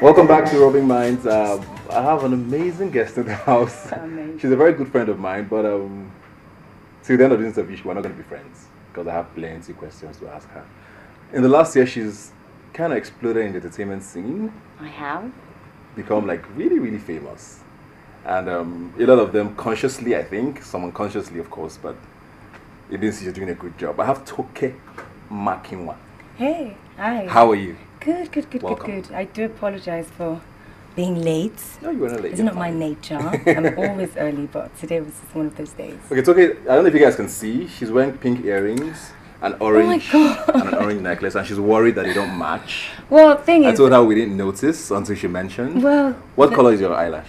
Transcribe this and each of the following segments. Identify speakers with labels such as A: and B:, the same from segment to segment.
A: Welcome back to Rubbing Minds. I have an amazing guest in the house.
B: Amazing.
A: She's a very good friend of mine, but till the end of this interview, we're not going to be friends because I have plenty of questions to ask her. In the last year, she's kind of exploded in the entertainment scene.
B: I have.
A: Become like really, really famous. And a lot of them consciously, I think, some unconsciously, of course, but it means you're doing a good job. I have Toke Makinwa.
B: Hey, hi.
A: How are you?
B: Good.
A: Welcome.
B: Good. I do apologize for being late.
A: No, you were not late.
B: It's
A: You're
B: not my
A: fine.
B: nature. I'm always early, but today was just one of those days.
A: Okay, it's okay. I don't know if you guys can see. She's wearing pink earrings, an orange,
B: God.
A: and an orange necklace, and she's worried that they don't match.
B: Well, thing
A: I
B: is,
A: told her we didn't notice until she mentioned.
B: well,
A: What color is your eyelash?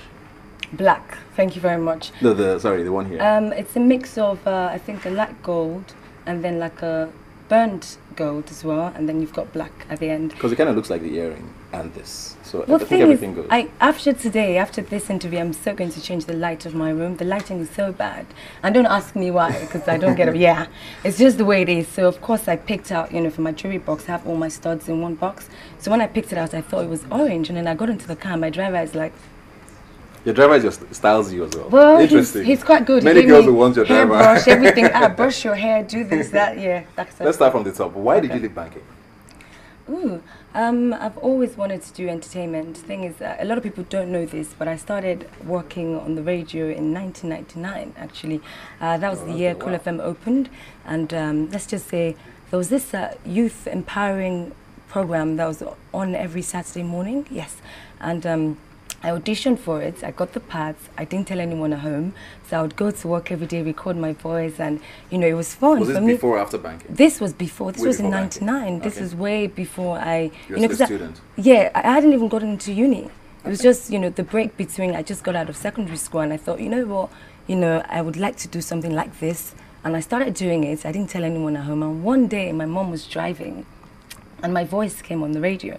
B: black. Thank you very much.
A: Sorry, the one here.
B: It's a mix of I think a light gold and then like a burnt gold as well, and then you've got black at the end.
A: Because it kind of looks like the earring and this. So
B: Well,
A: I
B: the
A: think
B: thing
A: everything
B: is,
A: goes.
B: after this interview, I'm so going to change the light of my room. The lighting is so bad. And don't ask me why, because I don't get it. Yeah, it's just the way it is. So, of course, I picked out, for my jewelry box, I have all my studs in one box. So when I picked it out, I thought it was orange. And then I got into the car. My driver is like,
A: Your driver just styles you as well.
B: well,
A: Interesting.
B: he's quite good. He
A: Many
B: gave
A: girls
B: me
A: will want your
B: hair
A: driver.
B: brush, everything. Brush your hair, do this, that. Yeah, that's it.
A: Let's start from the top. Why did
B: Okay.
A: you leave banking?
B: Ooh, I've always wanted to do entertainment. Thing is, a lot of people don't know this, but I started working on the radio in 1999. Actually, that was the year
A: wow.
B: Cool FM opened, and let's just say there was this youth empowering program that was on every Saturday morning. Yes, and I auditioned for it. I got the parts. I didn't tell anyone at home, so I would go to work every day, record my voice, and it was fun
A: Was
B: for
A: this
B: me.
A: before or after banking?
B: This was before. This
A: Way
B: was in
A: before banking.
B: '99. This
A: Okay.
B: was way before I.
A: You were still a
B: 'cause I-
A: student.
B: yeah, I hadn't even gotten into uni. It was just the break between. I just got out of secondary school, and I thought, you know what, I would like to do something like this, and I started doing it. I didn't tell anyone at home, and one day my mom was driving, and my voice came on the radio.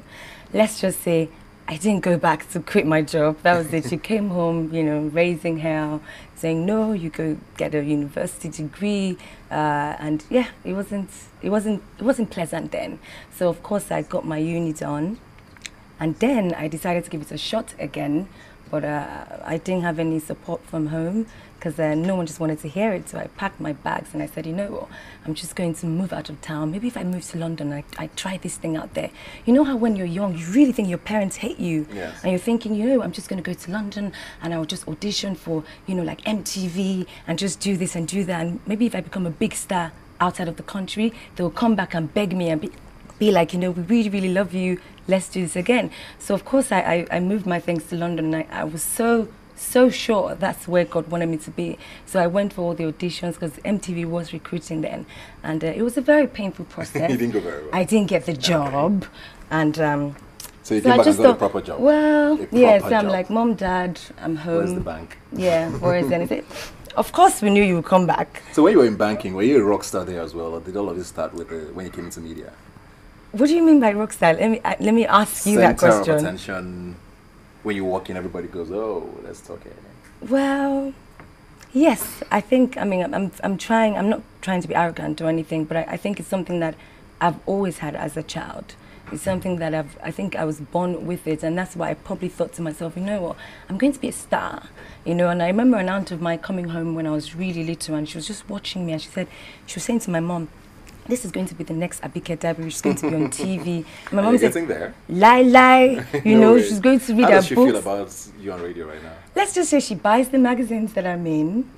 B: Let's just say I didn't go back to quit my job. That was it. She came home, raising hell, saying, no, you go get a university degree. And yeah, it wasn't pleasant then. So of course I got my uni done. And then I decided to give it a shot again. But I didn't have any support from home because no one just wanted to hear it. So I packed my bags and I said, you know what, I'm just going to move out of town. Maybe if I move to London, I try this thing out there. You know how when you're young, you really think your parents hate you.
A: Yes.
B: And you're thinking, I'm just going to go to London and I'll just audition for, like MTV and just do this and do that. And maybe if I become a big star outside of the country, they'll come back and beg me and be like, we really, really love you. Let's do this again. So of course I moved my things to London, and I was so sure that's where God wanted me to be. So I went for all the auditions because MTV was recruiting then, and it was a very painful process.
A: You didn't go very well.
B: I didn't get the job, and
A: So you came back and got a proper job.
B: well,
A: A
B: yes,
A: proper
B: I'm
A: job.
B: like, Mom, Dad, I'm home.
A: Where's the bank?
B: Yeah, where is anything? Of course we knew you would come back.
A: So when you were in banking, were you a rock star there as well, or did all of this start with when you came into media?
B: What do you mean by rock star? Let me ask you that
A: Center
B: question.
A: of attention. When you walk in, everybody goes, "Oh, let's talk."
B: Well, yes, I think. I'm trying. I'm not trying to be arrogant or anything, but I think it's something that I've always had as a child. It's something that I think I was born with it, and that's why I probably thought to myself, you know what, I'm going to be a star, And I remember an aunt of mine coming home when I was really little, and she was just watching me, and she was saying to my mom, this is going to be the next Abike Dabi, she's going to be on TV. And my mom said,
A: getting there?
B: Lie, she's going to read
A: How
B: her
A: does she
B: books.
A: feel about you on radio right now?
B: Let's just say she buys the magazines that I'm in.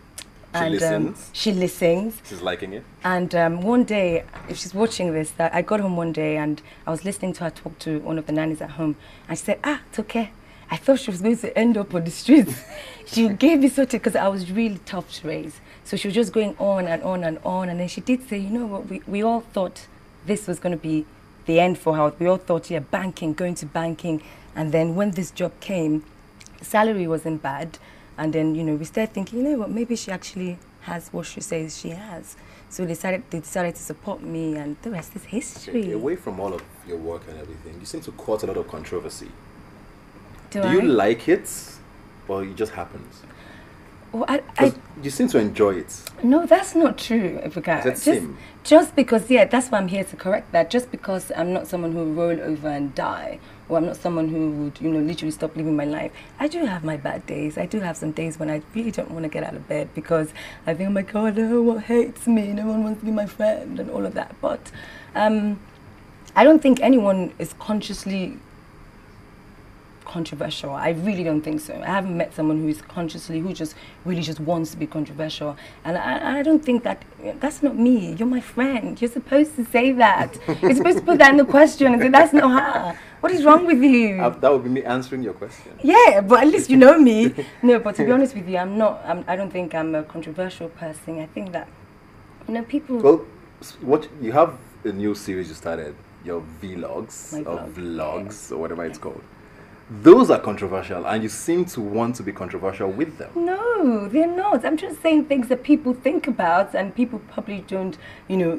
A: She listens?
B: She listens.
A: She's liking it?
B: And one day, if she's watching this, I got home one day and I was listening to her talk to one of the nannies at home. And she said, Toke, I thought she was going to end up on the streets. She gave me such a, because I was really tough to raise. So she was just going on and on and on. And then she did say, you know what, we all thought this was going to be the end for her. We all thought, yeah, banking, going to banking. And then when this job came, salary wasn't bad. And then, we started thinking, you know what, maybe she actually has what she says she has. So they decided to support me, and the rest is history.
A: Okay, away from all of your work and everything, you seem to cause a lot of controversy.
B: Do
A: you like it, or it just happens?
B: Well,
A: 'Cause you seem to enjoy it.
B: no, that's not true, Ibuka.
A: Is that sim?
B: Just because, yeah, that's why I'm here to correct that. Just because I'm not someone who will roll over and die, or I'm not someone who would, literally stop living my life. I do have my bad days. I do have some days when I really don't want to get out of bed because I think, oh my God, no one hates me, no one wants to be my friend, and all of that. But I don't think anyone is consciously controversial. I really don't think so. I haven't met someone who is who just really just wants to be controversial. And I don't think that's not me. You're my friend. You're supposed to say that. You're supposed to put that in the question and say, that's not her. What is wrong with you?
A: That would be me answering your question.
B: Yeah, but at least you know me. No, but to be honest with you, I don't think I'm a controversial person. I think that, people...
A: Well, what you have a new series you started, your vlogs, or vlogs, or whatever it's called. Those are controversial, and you seem to want to be controversial with them.
B: No, they're not. I'm just saying things that people think about and people probably don't,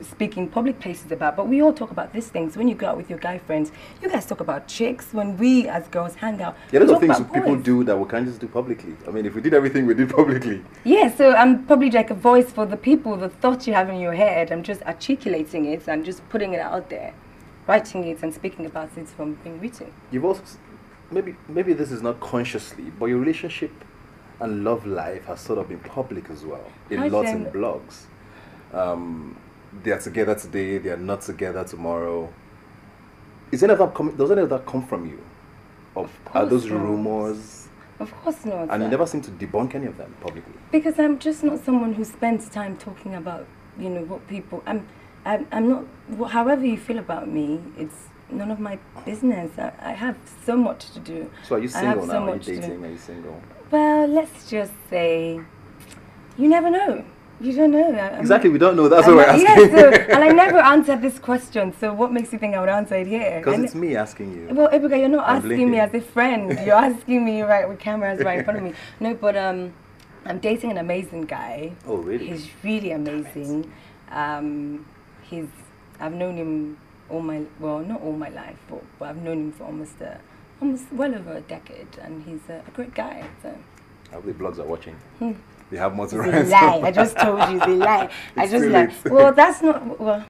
B: speak in public places about. But we all talk about these things. When you go out with your guy friends, you guys talk about chicks. When we as girls hang out,
A: yeah, those are things that people do that we can't just do publicly. I mean, if we did everything we did publicly.
B: Yeah, so I'm probably like a voice for the people, the thoughts you have in your head. I'm just articulating it and just putting it out there, writing it and speaking about it from being written.
A: You've also... Maybe this is not consciously, but your relationship and love life has sort of been public as well. In lots of blogs. They are together today, they are not together tomorrow. Does any of that come from you? Are those rumors?
B: Of course not.
A: And you never seem to debunk any of them publicly.
B: Because I'm just not someone who spends time talking about, what people... I'm not... However you feel about me, it's none of my business. I have so much to do.
A: So are you single now? Are you dating? Are you single?
B: Well, let's just say, you never know. You don't know.
A: Exactly, we don't know. That's what we're asking.
B: Yeah, and I never answered this question. So what makes you think I would answer it here?
A: Because it's me asking you.
B: Well, Ibuka, you're not asking me as a friend. You're asking me right with cameras right in front of me. No, but I'm dating an amazing guy.
A: Oh, really?
B: He's really amazing. I've known him not all my life, but I've known him for almost well over a decade, and he's a great guy. So
A: I hope the blogs are watching. They have more to write.
B: It's a lie. I just told you, it's a lie. I just like. Well, that's not. Well.